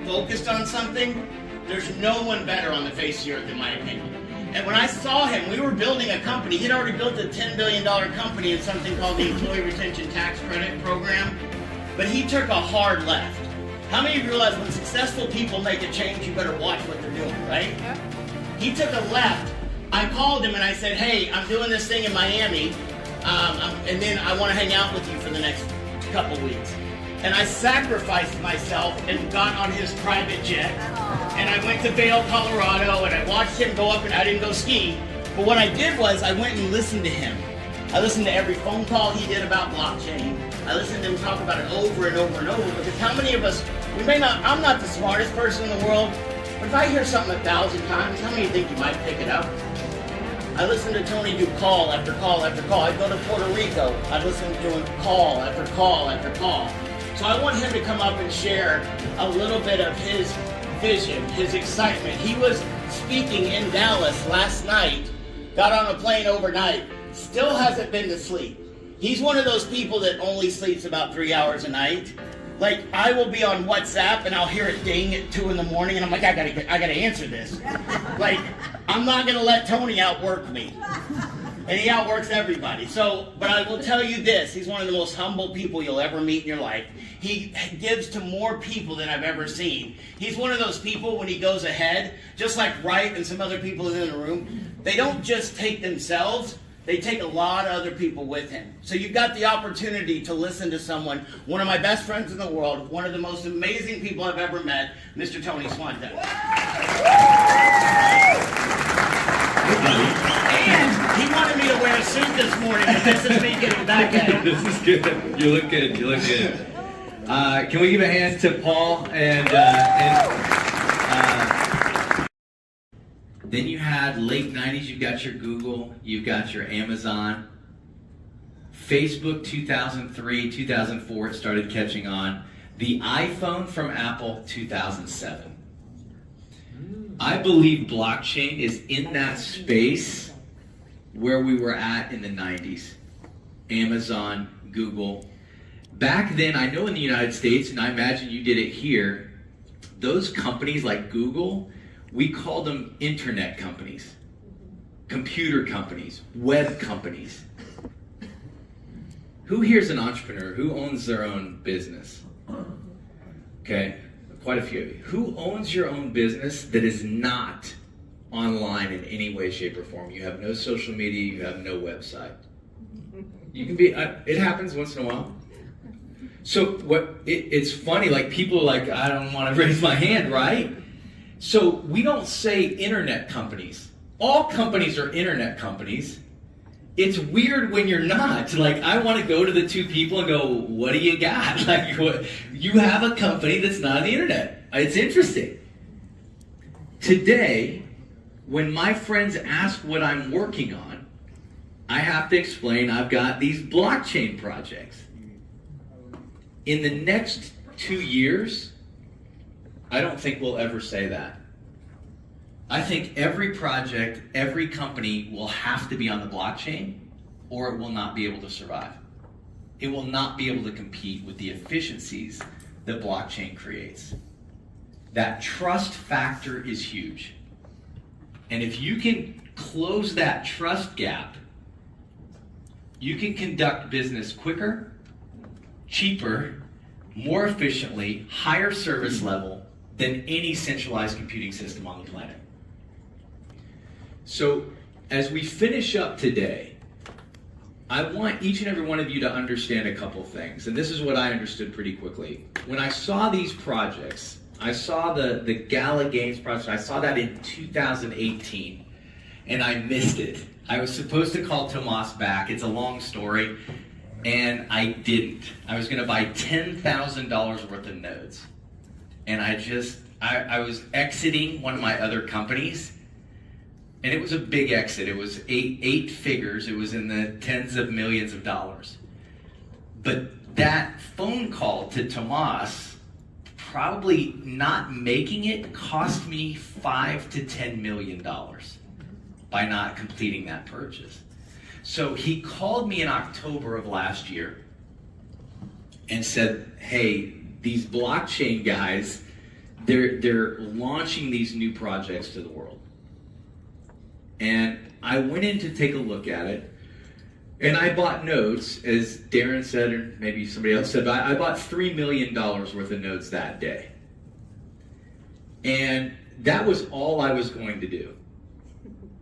focused on something, there's no one better on the face of the earth, in my opinion. And when I saw him, we were building a company. He'd already built a $10 billion company in something called the Employee Retention Tax Credit Program. But he took a hard left. How many of you realize when successful people make a change, you better watch what they're doing, right? Yeah. He took a left. I called him and I said, hey, I'm doing this thing in Miami, and then I want to hang out with you for the next couple weeks. And I sacrificed myself and got on his private jet. And I went to Vail, Colorado, and I watched him go up, and I didn't go ski. But what I did was I went and listened to him. I listened to every phone call he did about blockchain. I listened to him talk about it over and over and over, because how many of us, I'm not the smartest person in the world, but if I hear something 1,000 times, how many think you might pick it up? I listened to Tony do call after call after call. I'd go to Puerto Rico. I'd listen to him call after call after call. So I want him to come up and share a little bit of his vision, his excitement. He was speaking in Dallas last night, got on a plane overnight, still hasn't been to sleep. He's one of those people that only sleeps about 3 hours a night. Like, I will be on WhatsApp and I'll hear it ding at 2 in the morning and I'm like, I gotta answer this. Like, I'm not gonna let Tony outwork me. And he outworks everybody. So, but I will tell you this, he's one of the most humble people you'll ever meet in your life. He gives to more people than I've ever seen. He's one of those people, when he goes ahead, just like Wright and some other people in the room, they don't just take themselves, they take a lot of other people with him. So you've got the opportunity to listen to someone, one of my best friends in the world, one of the most amazing people I've ever met, Mr. Tony Swantek. And he wanted me to wear a suit this morning, but this is me getting back at him. This is good. You look good. You look good. Can we give a hand to Paul and then you had late 90s, you've got your Google, you've got your Amazon. Facebook 2003, 2004, it started catching on. The iPhone from Apple 2007. I believe blockchain is in that space where we were at in the 90s. Amazon, Google. Back then, I know in the United States, and I imagine you did it here, those companies like Google, we called them internet companies, computer companies, web companies. Who here is an entrepreneur? Who owns their own business? Okay, quite a few of you. Who owns your own business that is not online in any way, shape, or form? You have no social media, you have no website. You can be, it happens once in a while. So it's funny, like people are like, I don't want to raise my hand, right? So we don't say internet companies. All companies are internet companies. It's weird when you're not. Like, I want to go to the two people and go, what do you got? Like, what, you have a company that's not on the internet. It's interesting. Today, when my friends ask what I'm working on, I have to explain I've got these blockchain projects. In the next 2 years, I don't think we'll ever say that. I think every project, every company will have to be on the blockchain or it will not be able to survive. It will not be able to compete with the efficiencies that blockchain creates. That trust factor is huge. And if you can close that trust gap, you can conduct business quicker, cheaper, more efficiently, higher service level than any centralized computing system on the planet. So as we finish up today, I want each and every one of you to understand a couple things. And this is what I understood pretty quickly. When I saw these projects, I saw the Gala Games project, I saw that in 2018, and I missed it. I was supposed to call Tomas back. It's a long story. And I didn't. I was going to buy $10,000 worth of nodes. And I was exiting one of my other companies. And it was a big exit. It was eight figures. It was in the tens of millions of dollars. But that phone call to Tomas, probably not making it, cost me $5 to $10 million by not completing that purchase. So he called me in October of last year and said, hey, these blockchain guys, they're launching these new projects to the world. And I went in to take a look at it, and I bought nodes, as Darren said, or maybe somebody else said, but I bought $3 million worth of nodes that day. And that was all I was going to do.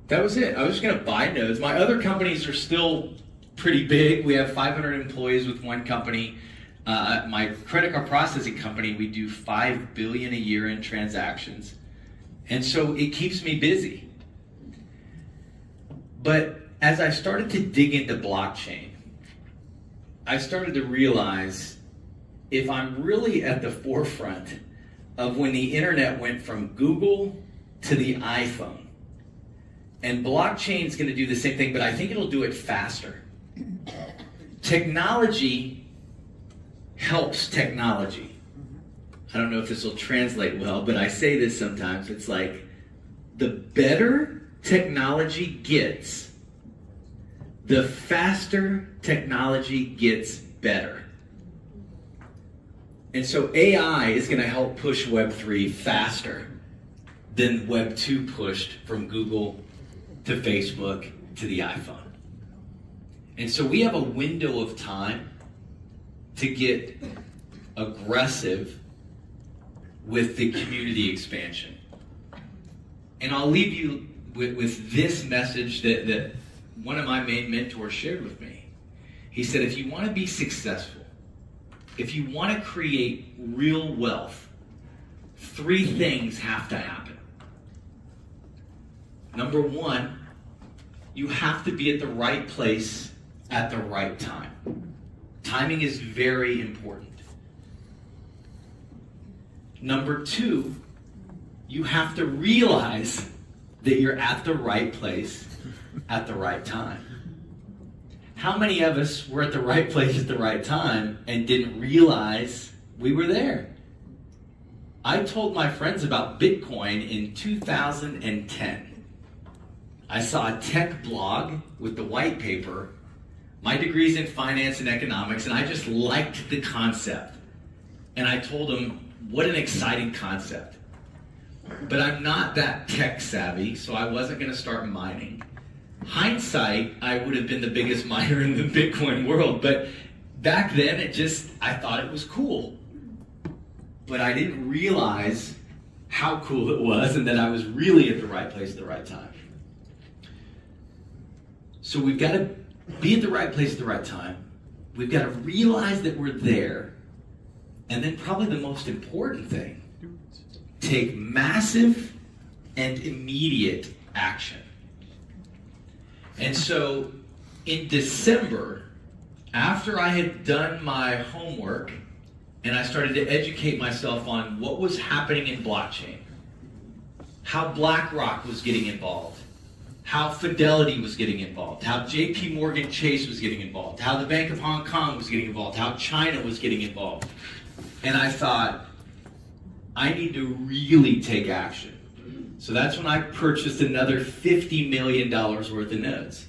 That was it. I was just going to buy nodes. My other companies are still pretty big. We have 500 employees with one company. My credit card processing company, we do $5 billion a year in transactions. And so it keeps me busy. But as I started to dig into blockchain, I started to realize if I'm really at the forefront of when the internet went from Google to the iPhone, and blockchain is going to do the same thing, but I think it'll do it faster. Technology helps technology. I don't know if this will translate well, but I say this sometimes. It's like the better technology gets, the faster technology gets better. And so AI is going to help push Web 3 faster than Web 2 pushed from Google to Facebook to the iPhone. And so we have a window of time to get aggressive with the community expansion. And I'll leave you with this message that one of my main mentors shared with me. He said, if you want to be successful, if you want to create real wealth, 3 things have to happen. Number 1, you have to be at the right place at the right time. Timing is very important. Number 2, you have to realize that you're at the right place at the right time. How many of us were at the right place at the right time and didn't realize we were there? I told my friends about Bitcoin in 2010. I saw a tech blog with the white paper. My degree's in finance and economics, and I just liked the concept. And I told them, what an exciting concept. But I'm not that tech savvy, so I wasn't going to start mining. Hindsight, I would have been the biggest miner in the Bitcoin world, but back then I thought it was cool. But I didn't realize how cool it was and that I was really at the right place at the right time. So we've got to be at the right place at the right time. We've got to realize that we're there. And then probably the most important thing, take massive and immediate action. And so in December, after I had done my homework and I started to educate myself on what was happening in blockchain, how BlackRock was getting involved, how Fidelity was getting involved, how JP Morgan Chase was getting involved, how the Bank of Hong Kong was getting involved, how China was getting involved. And I thought, I need to really take action. So that's when I purchased another $50 million worth of nodes.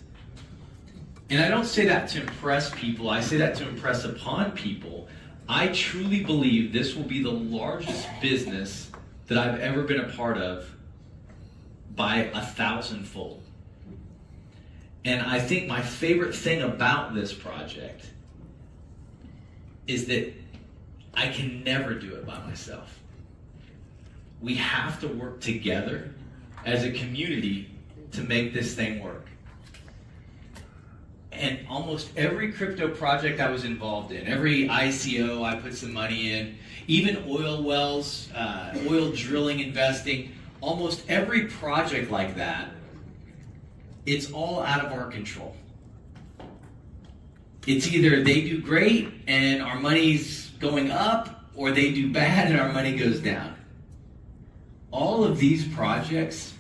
And I don't say that to impress people, I say that to impress upon people. I truly believe this will be the largest business that I've ever been a part of by 1,000-fold. And I think my favorite thing about this project is that I can never do it by myself. We have to work together as a community to make this thing work. And almost every crypto project I was involved in, every ICO I put some money in, even oil wells, oil drilling investing, almost every project like that, it's all out of our control. It's either they do great and our money's going up, or they do bad and our money goes down. All of these projects,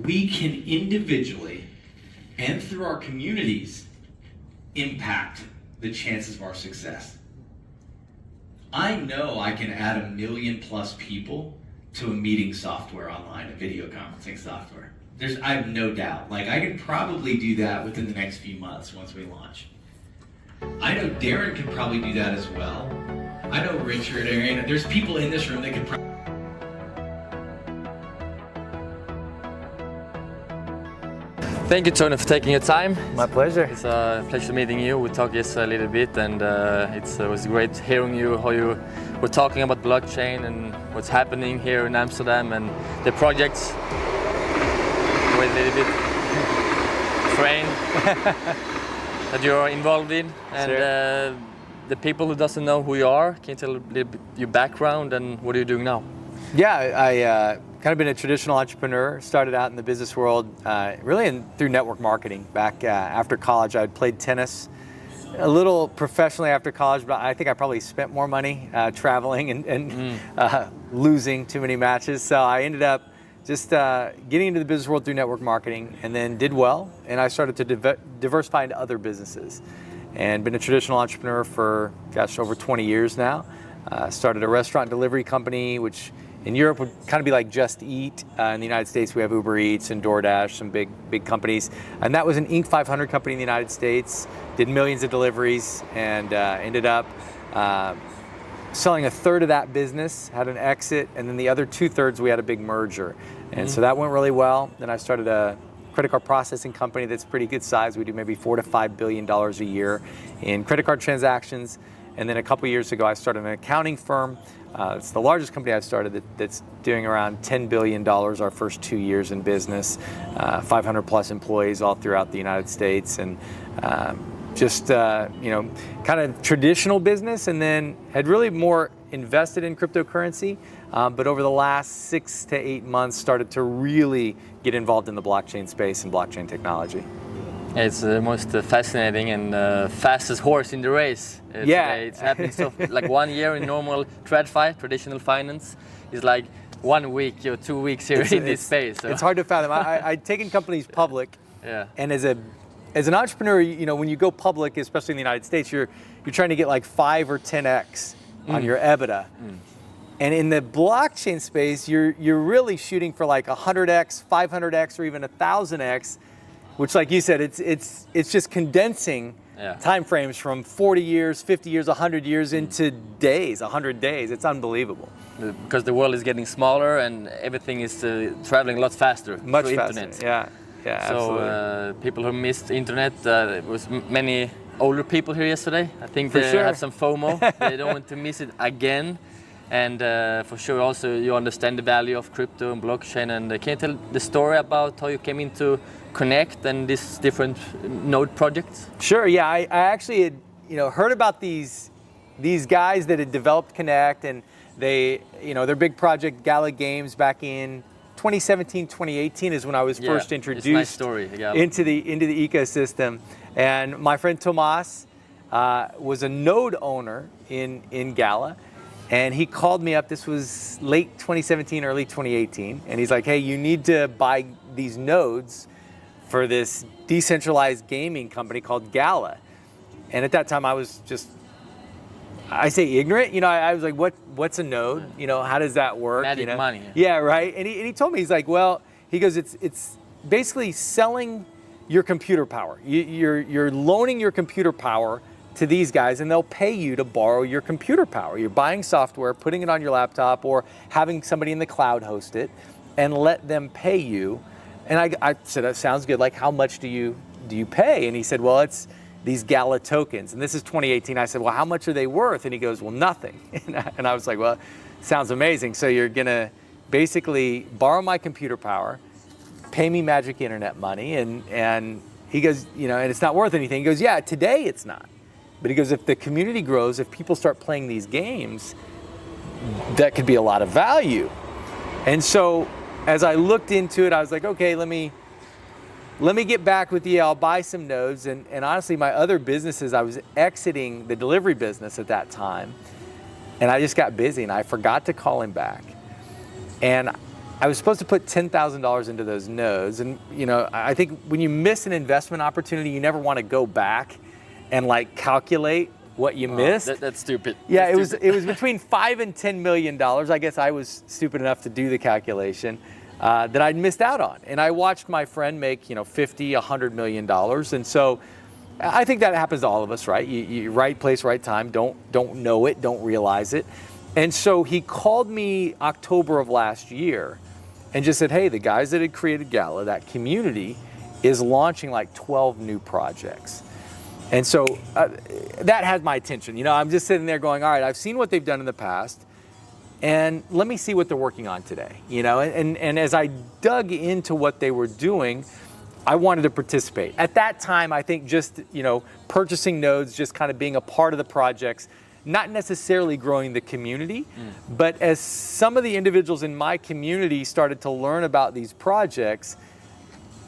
we can individually and through our communities impact the chances of our success. I know I can add 1 million plus people to a meeting software online, a video conferencing software. I have no doubt. I can probably do that within the next few months once we launch. I know Darren can probably do that as well. I know Richard, Aaron, there's people in this room that could probably Thank you, Tony, for taking your time. My pleasure. It's a pleasure meeting you. We talked yesterday a little bit, and it was great hearing you, how you were talking about blockchain and what's happening here in Amsterdam and the projects. Wait a little bit. Train that you're involved in, and Sure. The people who doesn't know who you are, can you tell a little bit your background and what are you doing now? Yeah, I kind of been a traditional entrepreneur. Started out in the business world, really through network marketing. Back after college, I played tennis a little professionally after college, but I think I probably spent more money traveling and losing too many matches. So I ended up just getting into the business world through network marketing, and then did well. And I started to diversify into other businesses, and been a traditional entrepreneur for, gosh, over 20 years now. Started a restaurant delivery company, which in Europe would kind of be like Just Eat. In the United States, we have Uber Eats and DoorDash, some big companies. And that was an Inc. 500 company in the United States. Did millions of deliveries, and ended up selling a third of that business, had an exit, and then the other 2/3 we had a big merger. And so that went really well. Then I started a credit card processing company that's pretty good size. We do maybe $4 to $5 billion a year in credit card transactions. And then a couple years ago, I started an accounting firm. It's the largest company I've started that's doing around $10 billion our first 2 years in business, 500 plus employees all throughout the United States, and just kind of traditional business, and then had really more invested in cryptocurrency, but over the last 6 to 8 months started to really get involved in the blockchain space and blockchain technology. It's the most fascinating and fastest horse in the race. Today. It's happening so like 1 year in normal TradFi, traditional finance, is like 1 week or 2 weeks here in this space. So. It's hard to fathom. I'd taken companies public, and as an entrepreneur, when you go public, especially in the United States, you're trying to get like 5 or 10x on your EBITDA. And in the blockchain space, you're really shooting for like 100x, 500x, or even 1,000x, which, like you said, it's just condensing time frames from 40 years, 50 years, 100 years into days, 100 days. It's unbelievable. Because the world is getting smaller and everything is traveling a lot faster Much through faster. internet. Yeah, so absolutely. People who missed internet, there was many older people here yesterday. I think they have some FOMO. They don't want to miss it again. And for sure also you understand the value of crypto and blockchain. And can you tell the story about how you came into Connect and these different node projects? Sure, yeah. I actually had heard about these guys that had developed Connect, and their big project Gala Games back in 2017, 2018 is when I was first introduced nice story, into the ecosystem. And my friend Tomas was a node owner in Gala, and he called me up. This was late 2017, early 2018, and he's like, "Hey, you need to buy these nodes for this decentralized gaming company called Gala." And at that time, I was I say ignorant. I was like, what's a node? How does that work? Magic money. Yeah, right. And he told me, he's like, well, he goes, it's basically selling your computer power. You're loaning your computer power to these guys, and they'll pay you to borrow your computer power. You're buying software, putting it on your laptop, or having somebody in the cloud host it, and let them pay you. And I said, that sounds good. Like, how much do you pay? And he said, well, it's these Gala tokens. And this is 2018. I said, well, how much are they worth? And he goes, well, nothing. And I was like, well, sounds amazing. So you're going to basically borrow my computer power, pay me magic internet money. And he goes, and it's not worth anything. He goes, yeah, today it's not. But he goes, if the community grows, if people start playing these games, that could be a lot of value. And so as I looked into it, I was like, okay, let me get back with you. I'll buy some nodes. And honestly, my other businesses, I was exiting the delivery business at that time. And I just got busy, and I forgot to call him back. And I was supposed to put $10,000 into those nodes. And I think when you miss an investment opportunity, you never want to go back and calculate what you missed. That's stupid. Yeah, that's it was between $5 and $10 million. I guess I was stupid enough to do the calculation that I'd missed out on. And I watched my friend make $50, $100 million. And so I think that happens to all of us, right? You right place, right time. Don't know it, don't realize it. And so he called me October of last year and just said, hey, the guys that had created Gala, that community, is launching like 12 new projects. And so that has my attention. You know, I'm just sitting there going, all right, I've seen what they've done in the past, and let me see what they're working on today. You know, and as I dug into what they were doing, I wanted to participate. At that time, I think just, you know, purchasing nodes, just kind of being a part of the projects, not necessarily growing the community, but as some of the individuals in my community started to learn about these projects,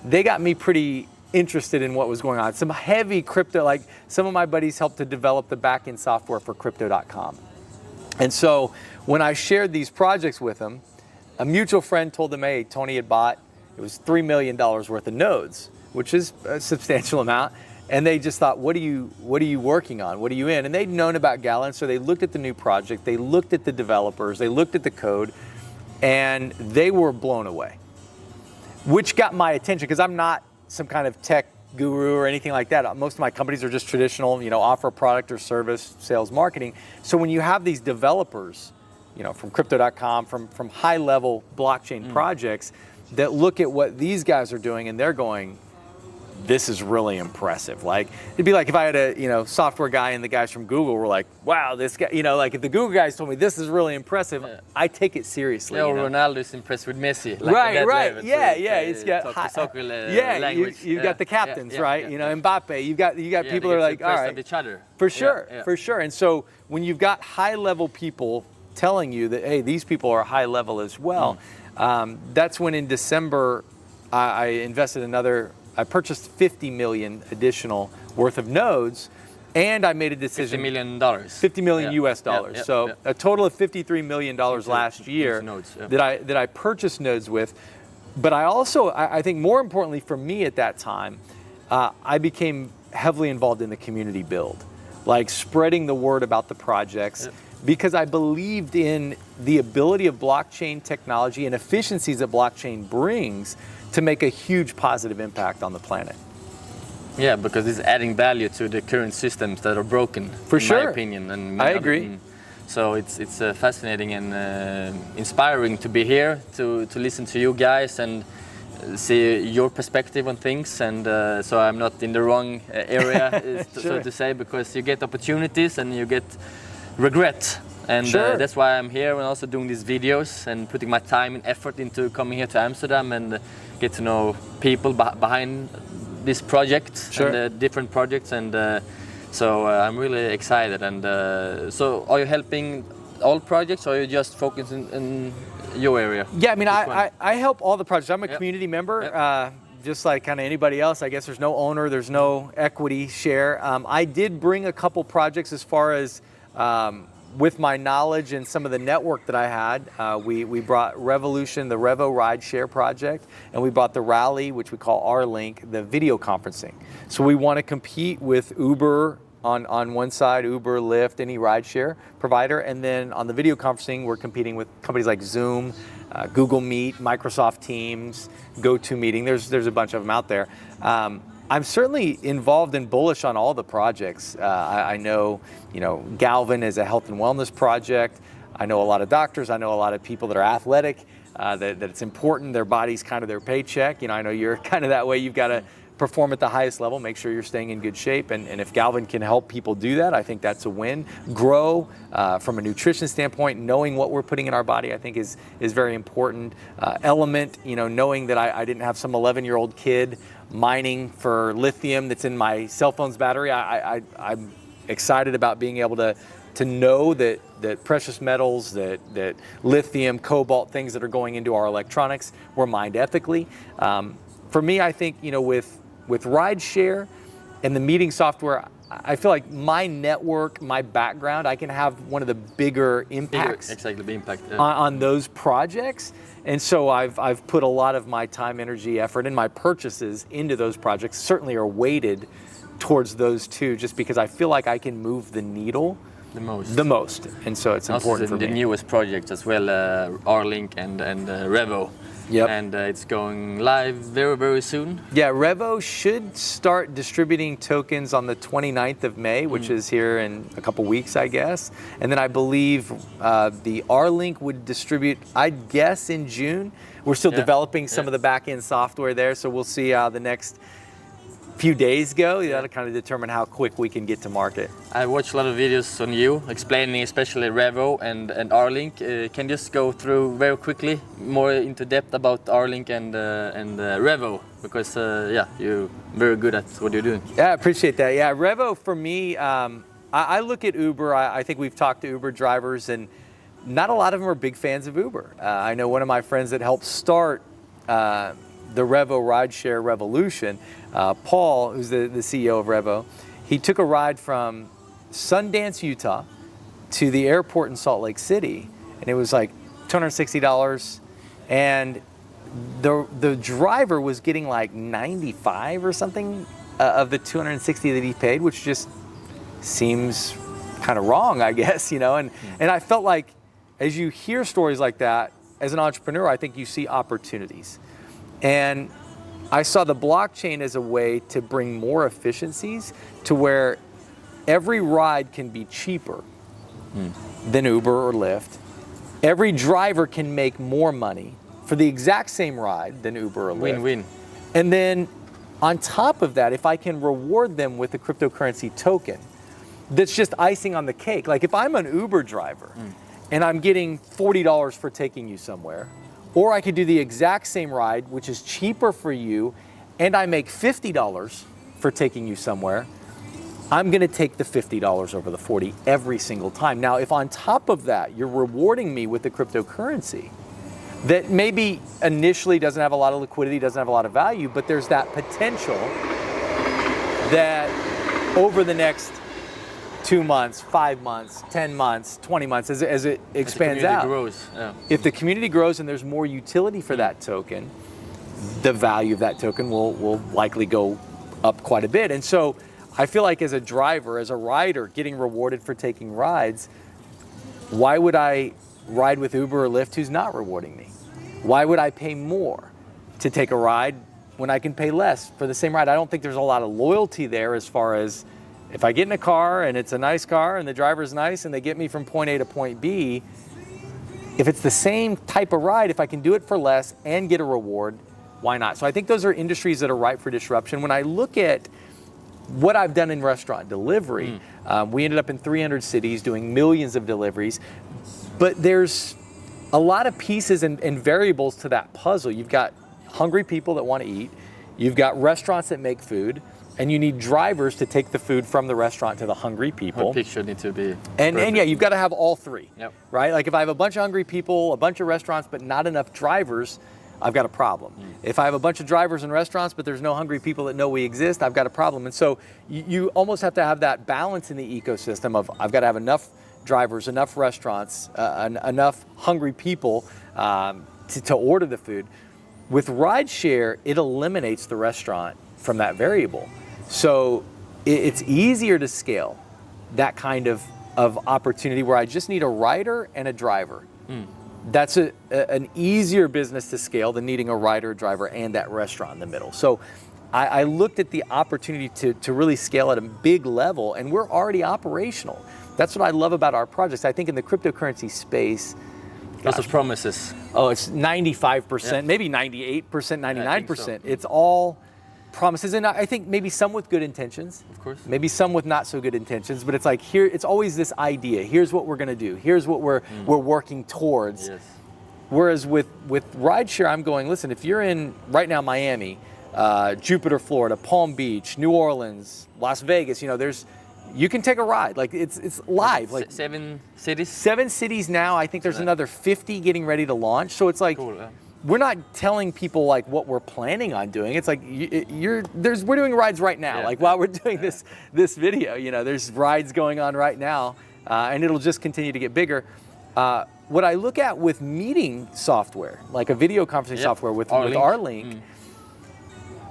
they got me pretty interested in what was going on. Some heavy crypto, like some of my buddies helped to develop the back-end software for crypto.com. And so when I shared these projects with them, a mutual friend told them, hey, Tony had bought, it was $3 million worth of nodes, which is a substantial amount. And they just thought, what are you working on? What are you in? And they'd known about Gala, so they looked at the new project, they looked at the developers, they looked at the code, and they were blown away. Which got my attention, because I'm not some kind of tech guru or anything like that. Most of my companies are just traditional, you know, offer a product or service, sales, marketing. So when you have these developers, you know, from crypto.com, from high-level blockchain projects that look at what these guys are doing and they're going, this is really impressive. Like, it'd be like if I had a, you know, software guy and the guys from Google were like, wow, this guy, you know, like if the Google guys told me this is really impressive, I take it seriously. Yeah, you know? Ronaldo is impressed with Messi. Like Right. level, Yeah, to, yeah. It's got soccer language. You've got the captains, right? You know, Mbappe. You've got people that are like, all right, of each other. For sure. And so when you've got high-level people telling you that, hey, these people are high level as well, that's when in December I invested I purchased 50 million additional worth of nodes, and I made a decision. $50 million. 50 million US dollars. So a total of $53 million last year nodes, that I purchased nodes with. But I also, I think more importantly for me at that time, I became heavily involved in the community build, like spreading the word about the projects, because I believed in the ability of blockchain technology and efficiencies that blockchain brings to make a huge positive impact on the planet. Yeah, because it's adding value to the current systems that are broken, For in sure. my opinion. And I agree. So it's fascinating and inspiring to be here, to listen to you guys and see your perspective on things. And so I'm not in the wrong area, so to say, because you get opportunities and you get regret. And that's why I'm here and also doing these videos and putting my time and effort into coming here to Amsterdam and get to know people behind this project and the different projects. And so I'm really excited. And so are you helping all projects, or are you just focusing in your area? Yeah, I mean, I help all the projects. I'm a community member. Just like kind of anybody else. I guess there's no owner, there's no equity share. I did bring a couple projects as far as with my knowledge and some of the network that I had. We brought Revolution, the Revo Rideshare project, and we brought the Rally, which we call R-Link, the video conferencing. So we want to compete with Uber on one side, Uber, Lyft, any rideshare provider, and then on the video conferencing, we're competing with companies like Zoom, Google Meet, Microsoft Teams, GoToMeeting. There's a bunch of them out there. I'm certainly involved and bullish on all the projects. I know, Galvin is a health and wellness project. I know a lot of doctors. I know a lot of people that are athletic, that it's important. Their body's kind of their paycheck. I know you're kind of that way. You've got to perform at the highest level, make sure you're staying in good shape. And if Galvin can help people do that, I think that's a win. Grow from a nutrition standpoint, knowing what we're putting in our body, I think is very important. Element, knowing that I didn't have some 11-year-old kid mining for lithium that's in my cell phone's battery. I'm excited about being able to know that precious metals, that lithium, cobalt, things that are going into our electronics were mined ethically. For me, I think, with rideshare and the meeting software, I feel like my network, my background, I can have one of the bigger impacts on those projects. And so I've put a lot of my time, energy, effort, and my purchases into those projects. Certainly are weighted towards those two, just because I feel like I can move the needle the most. And so it's important for me. The newest project as well, R-Link and Revo. Yep. And it's going live very, very soon. Yeah, Revo should start distributing tokens on the 29th of May, which is here in a couple weeks, I guess. And then I believe the R-Link would distribute, I'd guess, in June. We're still developing some of the back-end software there, so we'll see how the next few days go. That'll kind of determine how quick we can get to market. I watched a lot of videos on you explaining especially Revo and R-Link. Can you just go through very quickly more into depth about R-Link and Revo? Because you're very good at what you're doing. Yeah, I appreciate that. Yeah, Revo for me, I look at Uber. I think we've talked to Uber drivers, and not a lot of them are big fans of Uber. I know one of my friends that helped start the Revo rideshare revolution, Paul, who's the CEO of Revo, he took a ride from Sundance, Utah to the airport in Salt Lake City, and it was like $260, and the driver was getting like 95 or something of the 260 that he paid, which just seems kind of wrong, I guess, and I felt like as you hear stories like that, as an entrepreneur, I think you see opportunities. And I saw the blockchain as a way to bring more efficiencies to where every ride can be cheaper than Uber or Lyft. Every driver can make more money for the exact same ride than Uber or Lyft. Win-win. And then on top of that, if I can reward them with a cryptocurrency token, that's just icing on the cake. Like if I'm an Uber driver and I'm getting $40 for taking you somewhere, or I could do the exact same ride, which is cheaper for you, and I make $50 for taking you somewhere, I'm gonna take the $50 over the 40 every single time. Now, if on top of that, you're rewarding me with the cryptocurrency that maybe initially doesn't have a lot of liquidity, doesn't have a lot of value, but there's that potential that over the next 2 months, 5 months, 10 months, 20 months, as it expands out. Grows, If the community grows and there's more utility for that token, the value of that token will likely go up quite a bit. And so I feel like as a driver, as a rider, getting rewarded for taking rides, why would I ride with Uber or Lyft who's not rewarding me? Why would I pay more to take a ride when I can pay less for the same ride? I don't think there's a lot of loyalty there as far as if I get in a car and it's a nice car and the driver's nice and they get me from point A to point B, if it's the same type of ride, if I can do it for less and get a reward, why not? So I think those are industries that are ripe for disruption. When I look at what I've done in restaurant delivery, we ended up in 300 cities doing millions of deliveries, but there's a lot of pieces and variables to that puzzle. You've got hungry people that want to eat, you've got restaurants that make food, and you need drivers to take the food from the restaurant to the hungry people. The picture needs to be and yeah, you've got to have all three, Yep. right? Like if I have a bunch of hungry people, a bunch of restaurants, but not enough drivers, I've got a problem. If I have a bunch of drivers and restaurants, but there's no hungry people that know we exist, I've got a problem. And so you almost have to have that balance in the ecosystem of I've got to have enough drivers, enough restaurants, enough hungry people to order the food. With rideshare, it eliminates the restaurant from that variable. So it's easier to scale that kind of opportunity where I just need a rider and a driver. That's an easier business to scale than needing a rider, a driver, and that restaurant in the middle. So I looked at the opportunity to really scale at a big level, and we're already operational. That's what I love about our projects. I think in the cryptocurrency space, lots of promises. Oh, it's 95%, maybe 98%, 99%. so. It's all promises, and I think maybe some with good intentions. Of course. Maybe some with not so good intentions, but it's like here, it's always this idea. Here's what we're gonna do. Here's what we're working towards. Yes. Whereas with rideshare, I'm going, listen, if you're in right now Miami, Jupiter, Florida, Palm Beach, New Orleans, Las Vegas, you can take a ride. Like it's live. Like 7 cities. 7 cities now. I think there's another 50 getting ready to launch. So it's like Cool, yeah. we're not telling people like what we're planning on doing. It's like we're doing rides right now. Yeah. Like while we're doing this video, there's rides going on right now, and it'll just continue to get bigger. What I look at with meeting software, like a video conferencing software with R-Link,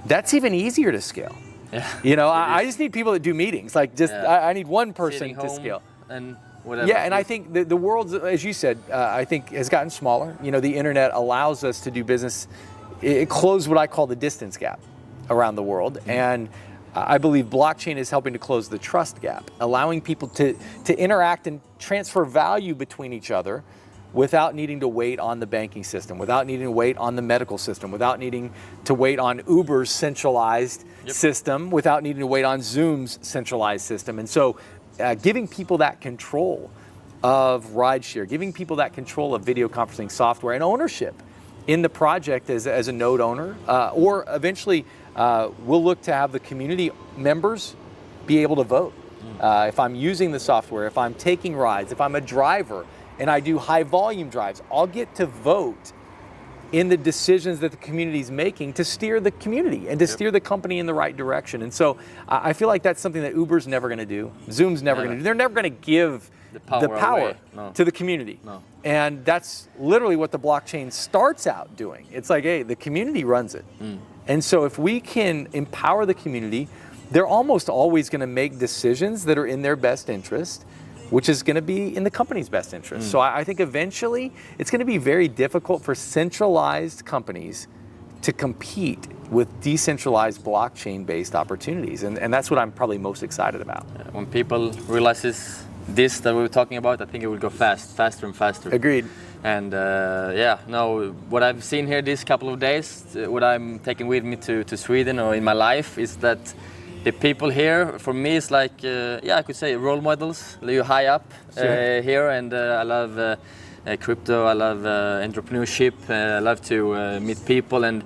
that's even easier to scale. Yeah. I just need people that do meetings. Like I need one person Sitting to home scale. and whatever. Yeah, and I think the world, as you said, I think has gotten smaller. You know, the internet allows us to do business. It closed what I call the distance gap around the world, and I believe blockchain is helping to close the trust gap, allowing people to interact and transfer value between each other without needing to wait on the banking system, without needing to wait on the medical system, without needing to wait on Uber's centralized system, without needing to wait on Zoom's centralized system. And so giving people that control of rideshare, giving people that control of video conferencing software and ownership in the project as a node owner, or eventually we'll look to have the community members be able to vote. If I'm using the software, if I'm taking rides, if I'm a driver, and I do high volume drives, I'll get to vote in the decisions that the community is making to steer the community and to steer the company in the right direction. And so I feel like that's something that Uber's never going to do. Zoom's never going to do. They're never going to give the power to the community. And that's literally what the blockchain starts out doing. It's like, hey, the community runs it. And so if we can empower the community, they're almost always going to make decisions that are in their best interest, which is going to be in the company's best interest. So I think eventually it's going to be very difficult for centralized companies to compete with decentralized blockchain-based opportunities. And that's what I'm probably most excited about. When people realize this that we were talking about, I think it will go faster and faster. Agreed. And what I've seen here these couple of days, what I'm taking with me to Sweden or in my life is that the people here, for me, is like, I could say role models. You're high up here, and I love crypto, I love entrepreneurship, I love to meet people, and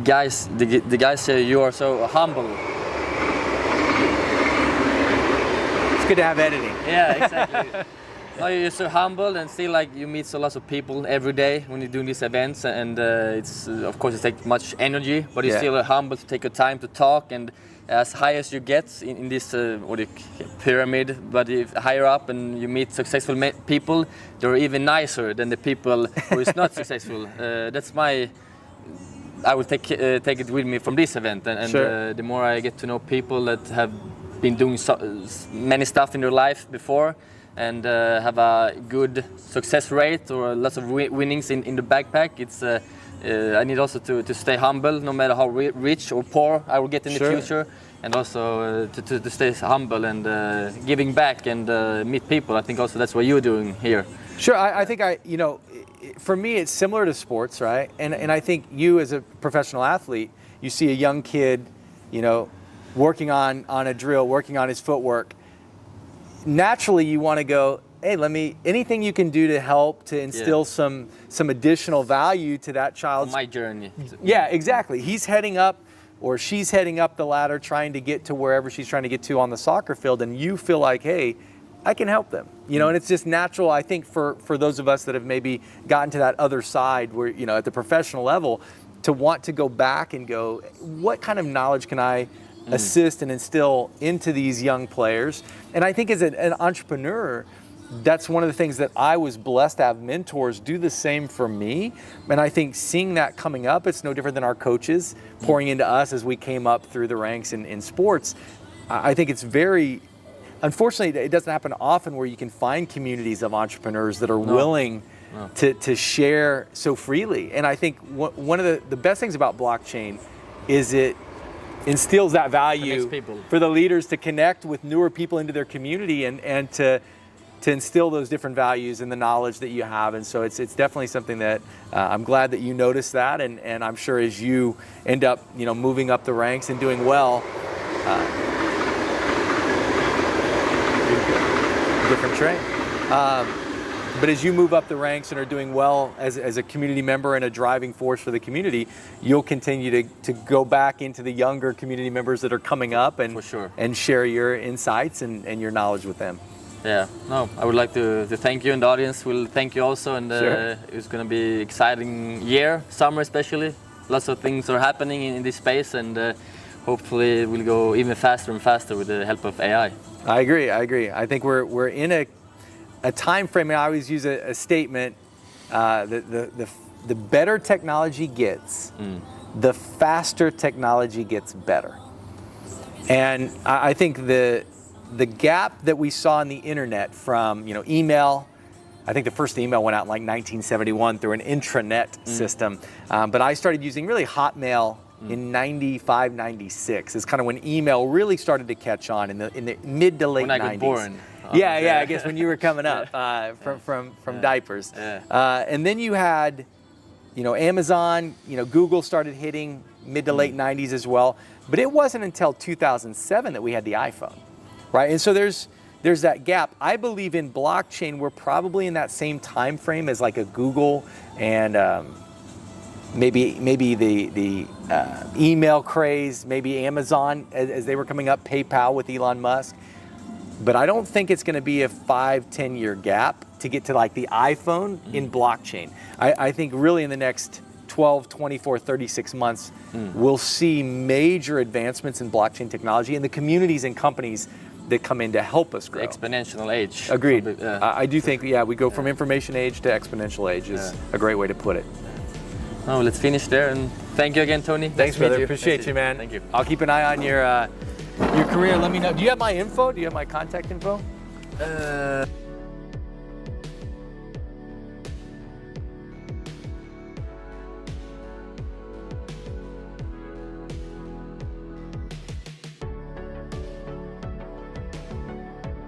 guys, the guys say you are so humble. It's good to have editing. Yeah, exactly. No, you're so humble, and still like you meet so lots of people every day when you're doing these events, and it's of course it takes much energy, but you're still humble to take your time to talk, and as high as you get in this pyramid, but if higher up and you meet successful people, they're even nicer than the people who is not successful. That's I will take it with me from this event, and the more I get to know people that have been doing many stuff in their life before, and have a good success rate or lots of winnings in the backpack, it's I need also to stay humble, no matter how rich or poor I will get in the future, and also to stay humble and giving back and meet people. I think also that's what you're doing here. Sure, I think for me it's similar to sports, right? And I think you as a professional athlete, you see a young kid, working on a drill, working on his footwork. Naturally, you want to go, hey, anything you can do to help to instill some additional value to that child's my journey. Yeah, exactly. He's heading up or she's heading up the ladder trying to get to wherever she's trying to get to on the soccer field, and you feel like, hey, I can help them. And it's just natural, I think, for those of us that have maybe gotten to that other side where, at the professional level, to want to go back and go, what kind of knowledge can I assist and instill into these young players? And I think as an entrepreneur, that's one of the things that I was blessed to have mentors do the same for me. And I think seeing that coming up, it's no different than our coaches pouring into us as we came up through the ranks in sports. I think it's unfortunately, it doesn't happen often where you can find communities of entrepreneurs that are willing to share so freely. And I think one of the best things about blockchain is it instills that value for the leaders to connect with newer people into their community and to instill those different values and the knowledge that you have. And so it's definitely something that I'm glad that you noticed that, and I'm sure as you end up moving up the ranks and doing well, different train. But as you move up the ranks and are doing well as a community member and a driving force for the community, you'll continue to go back into the younger community members that are coming up and share your insights and your knowledge with them. Yeah, no, I would like to thank you, and the audience will thank you also. And it's going to be exciting year, summer especially. Lots of things are happening in this space, and hopefully it will go even faster and faster with the help of AI. I agree. I think we're in a time frame, and I always use a statement that the better technology gets, the faster technology gets better. And I think the gap that we saw in the internet from, email. I think the first email went out in like 1971 through an intranet system. But I started using really Hotmail in 95, 96. It's kind of when email really started to catch on in the mid to late 90s. When I got born. Yeah, I guess when you were coming up from diapers. Yeah. And then you had, Amazon, Google started hitting mid to late 90s as well. But it wasn't until 2007 that we had the iPhone, right? And so there's that gap. I believe in blockchain, we're probably in that same time frame as like a Google and maybe the email craze, maybe Amazon as they were coming up, PayPal with Elon Musk. But I don't think it's going to be a 5-10 year gap to get to like the iPhone in blockchain. I think really in the next 12, 24, 36 months, we'll see major advancements in blockchain technology and the communities and companies that come in to help us grow. The exponential age. Agreed. I do think, we go from information age to exponential age is a great way to put it. Oh, let's finish there, and thank you again, Tony. Thanks, brother. Appreciate you, man. Thank you. I'll keep an eye on your career. Let me know. Do you have my info? Do you have my contact info?